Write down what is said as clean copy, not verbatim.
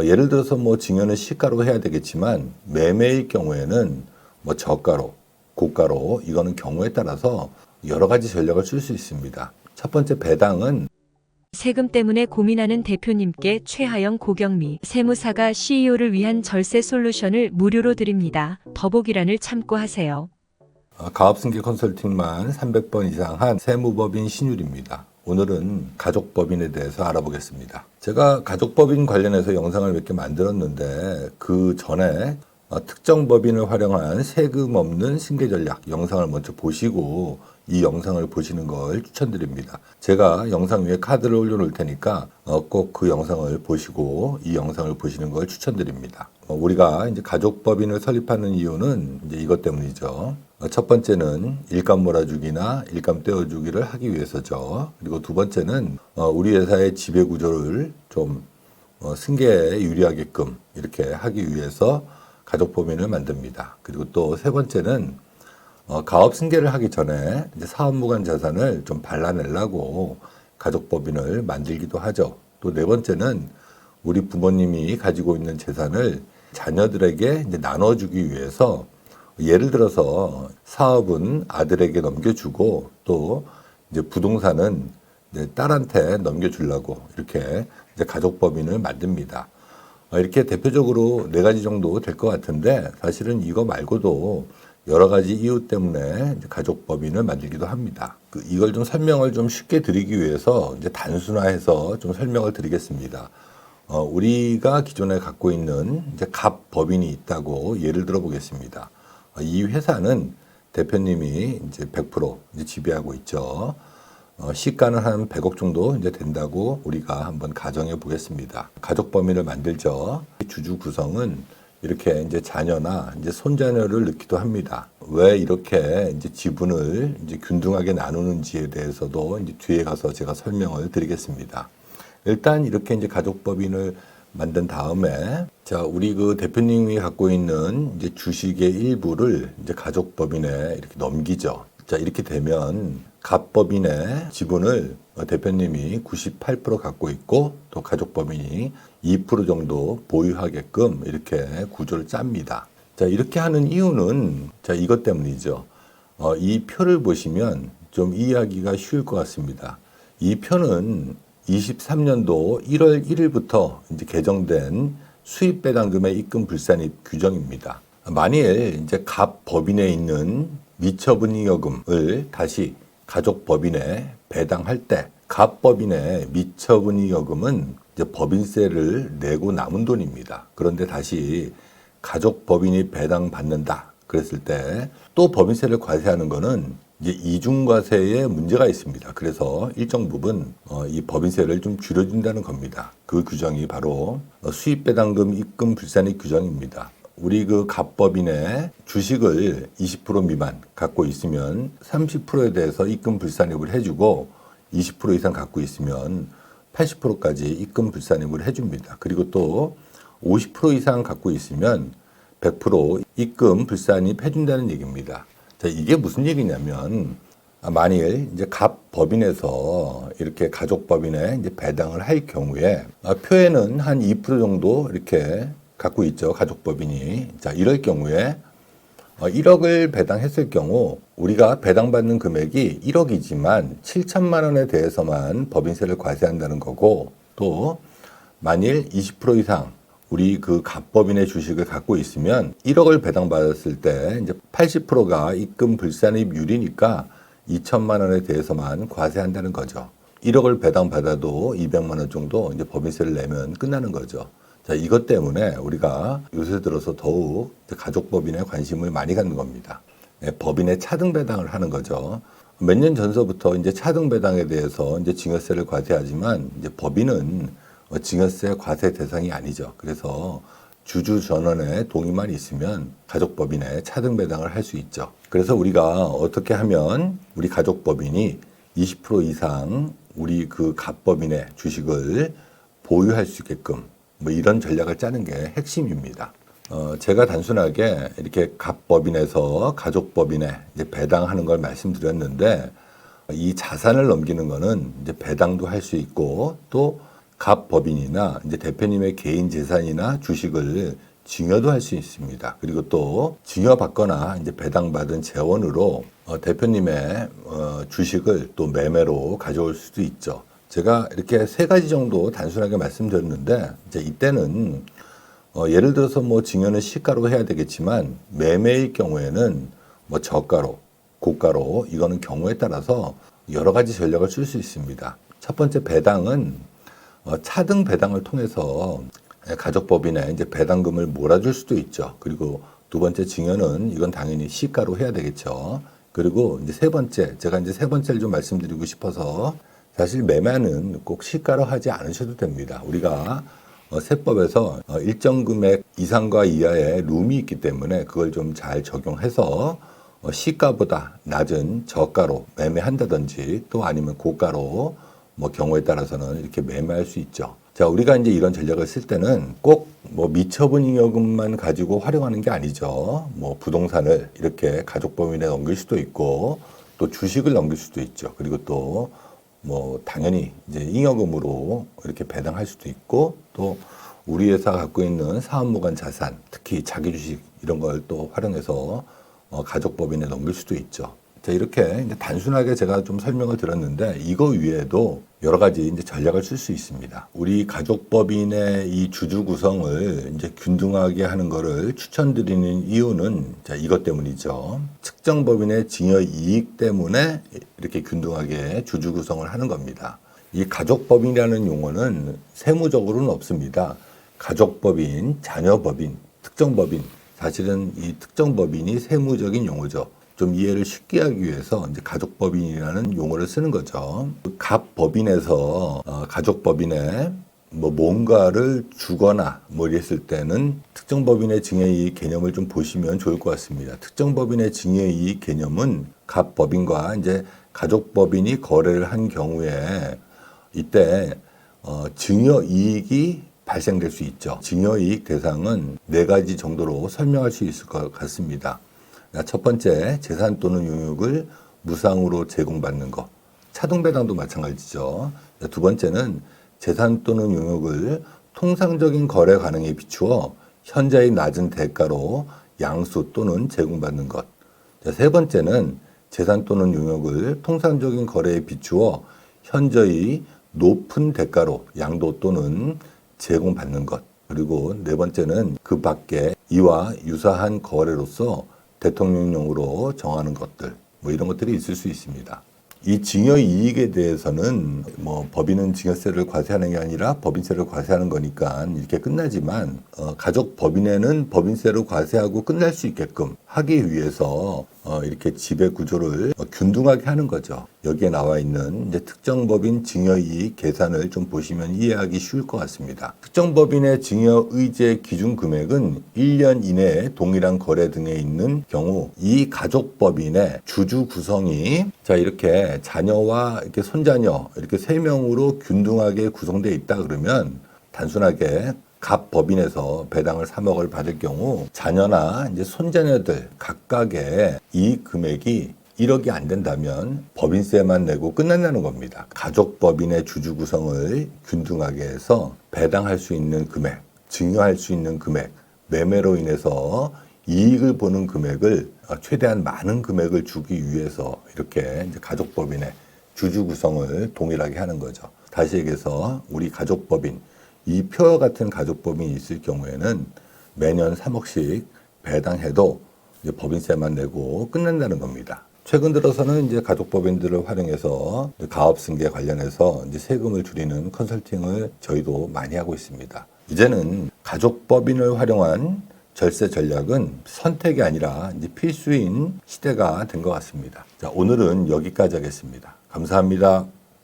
예를 들어서 뭐 증여는 시가로 해야 되겠지만 매매의 경우에는 뭐 저가로, 고가로 이거는 경우에 따라서 여러 가지 전략을 쓸 수 있습니다. 첫 번째 배당은 세금 때문에 고민하는 대표님께 최하영 고경미 세무사가 CEO를 위한 절세 솔루션을 무료로 드립니다. 더보기란을 참고하세요. 가업승계 컨설팅만 300번 이상 한 세무법인 신율입니다. 오늘은 가족법인에 대해서 알아보겠습니다. 제가 가족법인 관련해서 영상을 몇 개 만들었는데 그 전에 특정 법인을 활용한 세금 없는 승계 전략 영상을 먼저 보시고 이 영상을 보시는 걸 추천드립니다. 제가 영상 위에 카드를 올려놓을 테니까 꼭 그 영상을 보시고 이 영상을 보시는 걸 추천드립니다. 우리가 이제 가족법인을 설립하는 이유는 이제 이것 때문이죠. 첫 번째는 일감 몰아주기나 일감 떼어주기를 하기 위해서죠. 그리고 두 번째는 우리 회사의 지배 구조를 좀 승계에 유리하게끔 이렇게 하기 위해서 가족법인을 만듭니다. 그리고 또 세 번째는 가업 승계를 하기 전에 이제 사업무관 자산을 좀 발라내려고 가족법인을 만들기도 하죠. 또 네 번째는 우리 부모님이 가지고 있는 재산을 자녀들에게 이제 나눠주기 위해서 예를 들어서 사업은 아들에게 넘겨주고 또 이제 부동산은 이제 딸한테 넘겨주려고 이렇게 이제 가족법인을 만듭니다. 이렇게 대표적으로 네 가지 정도 될 것 같은데 사실은 이거 말고도 여러 가지 이유 때문에 이제 가족법인을 만들기도 합니다. 이걸 좀 설명을 좀 쉽게 드리기 위해서 이제 단순화해서 좀 설명을 드리겠습니다. 우리가 기존에 갖고 있는 이제 갑법인이 있다고 예를 들어 보겠습니다. 이 회사는 대표님이 이제 100% 이제 지배하고 있죠. 시가는 한 100억 정도 이제 된다고 우리가 한번 가정해 보겠습니다. 가족법인을 만들죠. 주주 구성은 이렇게 이제 자녀나 이제 손자녀를 넣기도 합니다. 왜 이렇게 이제 지분을 이제 균등하게 나누는지에 대해서도 이제 뒤에 가서 제가 설명을 드리겠습니다. 일단 이렇게 이제 가족법인을 만든 다음에 자, 우리 그 대표님이 갖고 있는 이제 주식의 일부를 이제 가족법인에 이렇게 넘기죠. 자, 이렇게 되면 갑법인의 지분을 대표님이 98% 갖고 있고 또 가족법인이 2% 정도 보유하게끔 이렇게 구조를 짭니다. 자, 이렇게 하는 이유는 자, 이것 때문이죠. 이 표를 보시면 좀 이해하기가 쉬울 것 같습니다. 이 표는 23년도 1월 1일부터 이제 개정된 수입 배당금의 입금 불산입 규정입니다. 만일 이제 갑법인에 있는 미처분이여금을 다시 가족법인에 배당할 때 갑법인의 미처분이여금은 이제 법인세를 내고 남은 돈입니다. 그런데 다시 가족법인이 배당받는다 그랬을 때 또 법인세를 과세하는 거는 이제 이중과세에 문제가 있습니다. 그래서 일정 부분 이 법인세를 좀 줄여준다는 겁니다. 그 규정이 바로 수입배당금 입금 불산입 규정입니다. 우리 그 갑법인의 주식을 20% 미만 갖고 있으면 30%에 대해서 입금 불산입을 해주고 20% 이상 갖고 있으면 80%까지 입금 불산입을 해줍니다. 그리고 또 50% 이상 갖고 있으면 100% 입금 불산입 해준다는 얘기입니다. 자, 이게 무슨 얘기냐면 만일 이제 갑법인에서 이렇게 가족법인에 이제 배당을 할 경우에 표에는 한 2% 정도 이렇게 갖고 있죠. 가족법인이. 자, 이럴 경우에 1억을 배당했을 경우 우리가 배당받는 금액이 1억이지만 7천만 원에 대해서만 법인세를 과세한다는 거고 또 만일 20% 이상 우리 그 갑법인의 주식을 갖고 있으면 1억을 배당받았을 때 이제 80%가 입금 불산입률이니까 2천만 원에 대해서만 과세한다는 거죠. 1억을 배당받아도 200만 원 정도 이제 법인세를 내면 끝나는 거죠. 자, 이것 때문에 우리가 요새 들어서 더욱 가족법인에 관심을 많이 갖는 겁니다. 법인의 차등 배당을 하는 거죠. 몇 년 전서부터 이제 차등 배당에 대해서 이제 증여세를 과세하지만 이제 법인은 증여세 과세 대상이 아니죠. 그래서 주주 전원의 동의만 있으면 가족법인에 차등 배당을 할 수 있죠. 그래서 우리가 어떻게 하면 우리 가족법인이 20% 이상 우리 그 갑법인의 주식을 보유할 수 있게끔 뭐 이런 전략을 짜는 게 핵심입니다. 제가 단순하게 이렇게 갑법인에서 가족법인에 이제 배당하는 걸 말씀드렸는데 이 자산을 넘기는 거는 이제 배당도 할 수 있고 또 갑법인이나 이제 대표님의 개인 재산이나 주식을 증여도 할 수 있습니다. 그리고 또 증여받거나 이제 배당받은 재원으로 대표님의 주식을 또 매매로 가져올 수도 있죠. 제가 이렇게 세 가지 정도 단순하게 말씀드렸는데 이제 이때는 예를 들어서 뭐 증여는 시가로 해야 되겠지만 매매일 경우에는 뭐 저가로, 고가로 이거는 경우에 따라서 여러 가지 전략을 쓸 수 있습니다. 첫 번째 배당은 차등 배당을 통해서 가족법인에 이제 배당금을 몰아줄 수도 있죠. 그리고 두 번째 증여는 이건 당연히 시가로 해야 되겠죠. 그리고 이제 세 번째, 제가 이제 세 번째를 좀 말씀드리고 싶어서 사실 매매는 꼭 시가로 하지 않으셔도 됩니다. 우리가 세법에서 일정 금액 이상과 이하의 룸이 있기 때문에 그걸 좀 잘 적용해서 시가보다 낮은 저가로 매매한다든지 또 아니면 고가로 뭐 경우에 따라서는 이렇게 매매할 수 있죠. 자, 우리가 이제 이런 전략을 쓸 때는 꼭 뭐 미처분 잉여금만 가지고 활용하는 게 아니죠. 뭐 부동산을 이렇게 가족법인에 넘길 수도 있고 또 주식을 넘길 수도 있죠. 그리고 또 뭐 당연히 이제 잉여금으로 이렇게 배당할 수도 있고 또 우리 회사가 갖고 있는 사업무관 자산, 특히 자기 주식 이런 걸 또 활용해서 가족법인에 넘길 수도 있죠. 자, 이렇게 이제 단순하게 제가 좀 설명을 드렸는데 이거 위에도 여러 가지 이제 전략을 쓸 수 있습니다. 우리 가족법인의 이 주주 구성을 이제 균등하게 하는 거를 추천드리는 이유는 자, 이것 때문이죠. 특정 법인의 증여 이익 때문에 이렇게 균등하게 주주 구성을 하는 겁니다. 이 가족법인이라는 용어는 세무적으로는 없습니다. 가족법인, 자녀법인, 특정법인. 사실은 이 특정법인이 세무적인 용어죠. 좀 이해를 쉽게 하기 위해서 이제 가족법인이라는 용어를 쓰는 거죠. 갑법인에서 가족법인에 뭐 뭔가를 주거나 뭐 이랬을 때는 특정법인의 증여이익 개념을 좀 보시면 좋을 것 같습니다. 특정법인의 증여이익 개념은 갑법인과 이제 가족법인이 거래를 한 경우에 이때 증여이익이 발생될 수 있죠. 증여이익 대상은 네 가지 정도로 설명할 수 있을 것 같습니다. 첫 번째, 재산 또는 용역을 무상으로 제공받는 것. 차등배당도 마찬가지죠. 두 번째는 재산 또는 용역을 통상적인 거래 가능에 비추어 현저히 낮은 대가로 양수 또는 제공받는 것. 세 번째는 재산 또는 용역을 통상적인 거래에 비추어 현저히 높은 대가로 양도 또는 제공받는 것. 그리고 네 번째는 그 밖에 이와 유사한 거래로서 대통령령으로 정하는 것들, 뭐 이런 것들이 있을 수 있습니다. 이 증여 이익에 대해서는 뭐 법인은 증여세를 과세하는 게 아니라 법인세를 과세하는 거니까 이렇게 끝나지만 가족 법인에는 법인세로 과세하고 끝날 수 있게끔 하기 위해서 이렇게 지배 구조를 균등하게 하는 거죠. 여기에 나와 있는 이제 특정 법인 증여 이익 계산을 좀 보시면 이해하기 쉬울 것 같습니다. 특정 법인의 증여 의제 기준 금액은 1년 이내에 동일한 거래 등에 있는 경우 이 가족 법인의 주주 구성이 자 이렇게 자녀와 이렇게 손자녀 이렇게 3명으로 균등하게 구성되어 있다 그러면 단순하게 갑 법인에서 배당을 3억을 받을 경우 자녀나 이제 손자녀들 각각의 이익 금액이 1억이 안 된다면 법인세만 내고 끝난다는 겁니다. 가족 법인의 주주 구성을 균등하게 해서 배당할 수 있는 금액, 증여할 수 있는 금액, 매매로 인해서 이익을 보는 금액을 최대한 많은 금액을 주기 위해서 이렇게 이제 가족법인의 주주 구성을 동일하게 하는 거죠. 다시 얘기해서 우리 가족법인, 이 표와 같은 가족법인이 있을 경우에는 매년 3억씩 배당해도 이제 법인세만 내고 끝난다는 겁니다. 최근 들어서는 이제 가족법인들을 활용해서 가업승계 관련해서 이제 세금을 줄이는 컨설팅을 저희도 많이 하고 있습니다. 이제는 가족법인을 활용한 절세 전략은 선택이 아니라 이제 필수인 시대가 된 것 같습니다. 자, 오늘은 여기까지 하겠습니다. 감사합니다.